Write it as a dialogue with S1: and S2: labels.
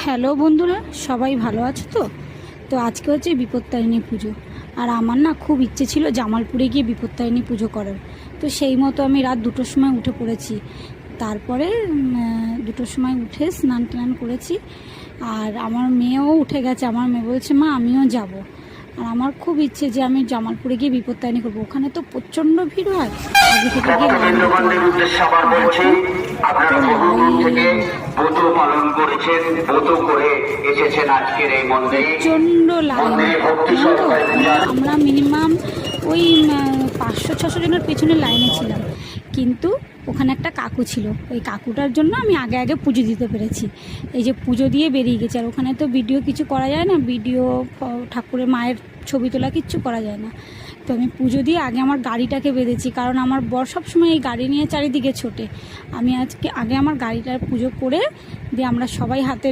S1: Hello বন্ধুরা, সবাই ভালো আছো তো? তো আজকে হচ্ছে বিপত্তারিণী পুজো। আর আমার না খুব ইচ্ছে ছিল জামালপুরে গিয়ে বিপত্তারিণী পুজো করার। তো সেই মতো আমি রাত 2টোর সময় উঠে পড়েছি। তারপরে 2টোর সময় উঠে স্নান টান করেছি। আর আমার মেয়েও উঠে গেছে। আমার মেয়ে বলছে, মা আমিও যাব। আর আমার খুব ইচ্ছে যে আমি জামালপুরে গিয়ে বিপত্তারিণী করবো। ওখানে তো প্রচণ্ড ভিড় হয়, আগে থেকে গিয়ে লাইন দিতে প্রচণ্ড লাইন। আমরা মিনিমাম ওই 500-600 জনের পেছনে লাইনে ছিলাম। কিন্তু ওখানে একটা কাকু ছিল, ওই কাকুটার জন্য আমি আগে আগে পুজো দিতে পেরেছি। এই যে পুজো দিয়ে বেরিয়ে গেছি। আর ওখানে তো ভিডিও কিছু করা যায় না, ভিডিও ঠাকুরের মায়ের ছবি তোলা কিচ্ছু করা যায় না। তো আমি পুজো দিয়ে আগে আমার গাড়িটাকে বেঁধেছি, কারণ আমার বর সবসময় এই গাড়ি নিয়ে চারিদিকে ছোটে। আমি আগে আমার গাড়িটার পুজো করে দিয়ে আমরা সবাই হাতে